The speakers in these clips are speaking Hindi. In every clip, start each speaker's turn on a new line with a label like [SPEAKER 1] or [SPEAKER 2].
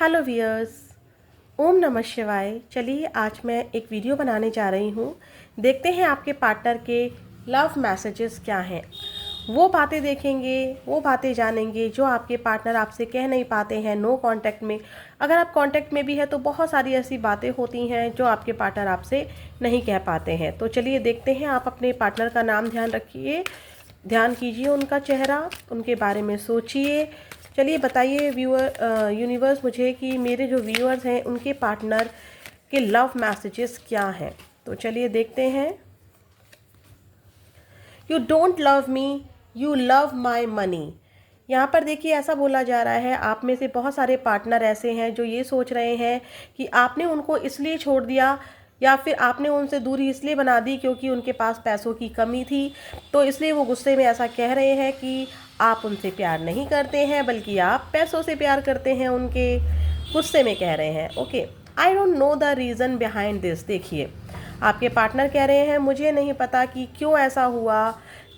[SPEAKER 1] हेलो वियर्स, ओम नमः शिवाय। चलिए आज मैं एक वीडियो बनाने जा रही हूँ। देखते हैं आपके पार्टनर के लव मैसेजेस क्या हैं। वो बातें देखेंगे, वो बातें जानेंगे जो आपके पार्टनर आपसे कह नहीं पाते हैं नो कांटेक्ट में। अगर आप कांटेक्ट में भी है तो बहुत सारी ऐसी बातें होती हैं जो आपके पार्टनर आपसे नहीं कह पाते हैं। तो चलिए देखते हैं। आप अपने पार्टनर का नाम ध्यान रखिए, ध्यान कीजिए उनका चेहरा, उनके बारे में सोचिए। चलिए बताइए यूनिवर्स मुझे कि मेरे जो व्यूअर्स हैं उनके पार्टनर के लव मैसेजेस क्या हैं। तो चलिए देखते हैं। You don't love me, you love my money. यहाँ पर देखिए ऐसा बोला जा रहा है आप में से बहुत सारे पार्टनर ऐसे हैं जो ये सोच रहे हैं कि आपने उनको इसलिए छोड़ दिया या फिर आपने उनसे दूरी इसलिए बना दी क्योंकि उनके पास पैसों की कमी थी। तो इसलिए वो गुस्से में ऐसा कह रहे हैं कि आप उनसे प्यार नहीं करते हैं बल्कि आप पैसों से प्यार करते हैं, उनके गुस्से में कह रहे हैं। Okay, I don't know the reason behind this. देखिए आपके पार्टनर कह रहे हैं मुझे नहीं पता कि क्यों ऐसा हुआ,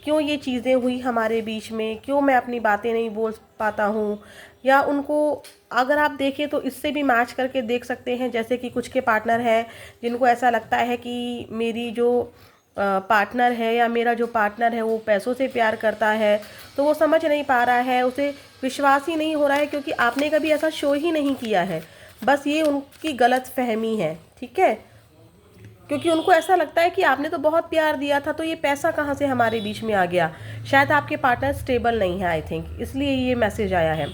[SPEAKER 1] क्यों ये चीज़ें हुई हमारे बीच में, क्यों मैं अपनी बातें नहीं बोल पाता हूँ। या उनको अगर आप देखें तो इससे भी मैच करके देख सकते हैं, जैसे कि कुछ के पार्टनर हैं जिनको ऐसा लगता है कि मेरी जो पार्टनर है या मेरा जो पार्टनर है वो पैसों से प्यार करता है, तो वो समझ नहीं पा रहा है, उसे विश्वास ही नहीं हो रहा है क्योंकि आपने कभी ऐसा शो ही नहीं किया है। बस ये उनकी गलत फहमी है, ठीक है, क्योंकि उनको ऐसा लगता है कि आपने तो बहुत प्यार दिया था तो ये पैसा कहाँ से हमारे बीच में आ गया। शायद आपके पार्टनर स्टेबल नहीं है, आई थिंक, इसलिए ये मैसेज आया है।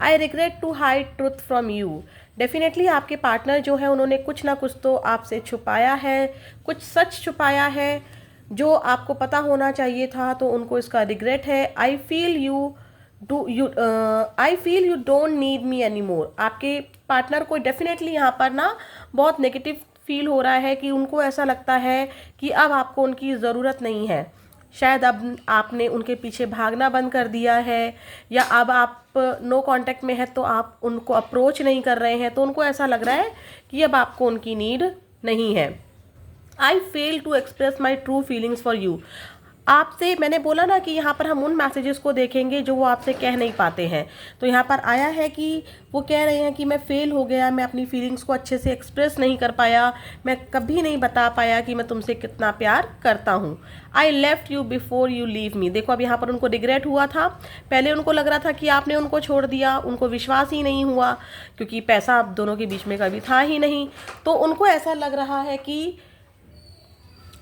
[SPEAKER 1] I regret to hide truth from you. Definitely आपके पार्टनर जो है उन्होंने कुछ ना कुछ तो आपसे छुपाया है, कुछ सच छुपाया है जो आपको पता होना चाहिए था, तो उनको इसका रिग्रेट है। I feel you don't need me any more. आपके पार्टनर को डेफिनेटली यहाँ पर ना बहुत नेगेटिव फील हो रहा है कि उनको ऐसा लगता है कि अब आपको उनकी ज़रूरत नहीं है। शायद अब आपने उनके पीछे भागना बंद कर दिया है, या अब आप नो कांटेक्ट में है तो आप उनको अप्रोच नहीं कर रहे हैं, तो उनको ऐसा लग रहा है कि अब आपको उनकी नीड नहीं है। I fail to express my true feelings for you. आपसे मैंने बोला ना कि यहाँ पर हम उन मैसेजेस को देखेंगे जो वो आपसे कह नहीं पाते हैं। तो यहाँ पर आया है कि वो कह रहे हैं कि मैं फेल हो गया, मैं अपनी फीलिंग्स को अच्छे से एक्सप्रेस नहीं कर पाया, मैं कभी नहीं बता पाया कि मैं तुमसे कितना प्यार करता हूँ। I left you before you leave me. देखो अब यहाँ पर उनको रिग्रेट हुआ था। पहले उनको लग रहा था कि आपने उनको छोड़ दिया, उनको विश्वास ही नहीं हुआ क्योंकि पैसा आप दोनों के बीच में कभी था ही नहीं। तो उनको ऐसा लग रहा है कि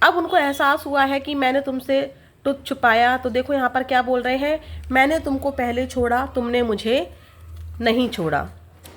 [SPEAKER 1] अब उनको एहसास हुआ है कि मैंने तुमसे ट्रुथ छुपाया। तो देखो यहाँ पर क्या बोल रहे हैं, मैंने तुमको पहले छोड़ा, तुमने मुझे नहीं छोड़ा।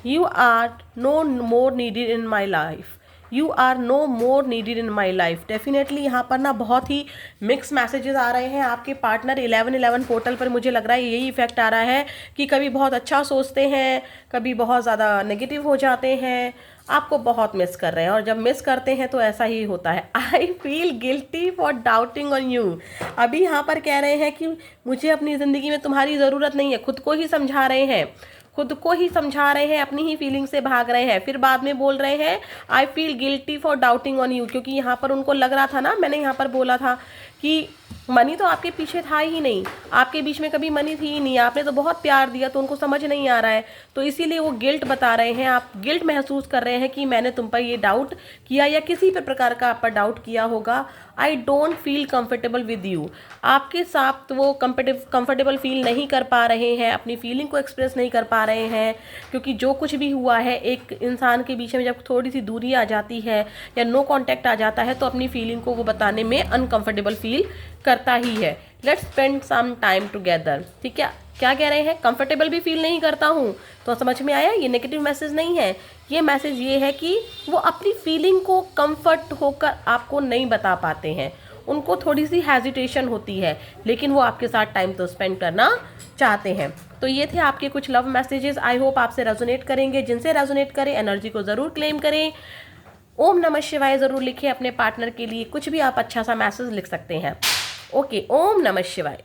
[SPEAKER 1] You are no more needed in my life, you are no more needed in my life. Definitely यहाँ पर ना बहुत ही मिक्स मैसेजेस आ रहे हैं। आपके पार्टनर 1111 पोर्टल पर मुझे लग रहा है यही इफेक्ट आ रहा है कि कभी बहुत अच्छा सोचते हैं, कभी बहुत ज़्यादा नेगेटिव हो जाते हैं, आपको बहुत मिस कर रहे हैं, और जब मिस करते हैं तो ऐसा ही होता है। I feel guilty for doubting on you. अभी यहाँ पर कह रहे हैं कि मुझे अपनी ज़िंदगी में तुम्हारी ज़रूरत नहीं है, खुद को ही समझा रहे हैं, खुद को ही समझा रहे हैं, अपनी ही फीलिंग से भाग रहे हैं। फिर बाद में बोल रहे हैं I feel guilty for doubting on you, क्योंकि यहाँ पर उनको लग रहा था ना, मैंने यहाँ पर बोला था कि मनी तो आपके पीछे था ही नहीं, आपके बीच में कभी मनी थी ही नहीं, आपने तो बहुत प्यार दिया, तो उनको समझ नहीं आ रहा है, तो इसीलिए वो गिल्ट बता रहे हैं। आप गिल्ट महसूस कर रहे हैं कि मैंने तुम पर ये डाउट किया या किसी भी प्रकार का आप पर डाउट किया होगा। I don't feel comfortable with you. आपके साथ वो कंफर्टेबल फील नहीं कर पा रहे हैं, अपनी फीलिंग को एक्सप्रेस नहीं कर पा रहे हैं, क्योंकि जो कुछ भी हुआ है, एक इंसान के बीच में जब थोड़ी सी दूरी आ जाती है या नो कांटेक्ट आ जाता है तो अपनी फीलिंग को वो बताने में अनकंफर्टेबल फील करता ही है। Let's spend some time together. ठीक है, क्या कह रहे हैं, कंफर्टेबल भी फील नहीं करता हूँ। तो समझ में आया, ये नेगेटिव मैसेज नहीं है, ये मैसेज ये है कि वो अपनी फीलिंग को कंफर्ट होकर आपको नहीं बता पाते हैं, उनको थोड़ी सी हेजिटेशन होती है, लेकिन वो आपके साथ टाइम तो स्पेंड करना चाहते हैं। तो ये थे आपके कुछ लव मैसेजेस। आई होप आपसे रेजोनेट करेंगे। जिनसे रेजोनेट करें एनर्जी को ज़रूर क्लेम करें। ओम नमः शिवाय ज़रूर लिखें अपने पार्टनर के लिए, कुछ भी आप अच्छा सा मैसेज लिख सकते हैं। ओके, ओम नमः शिवाय।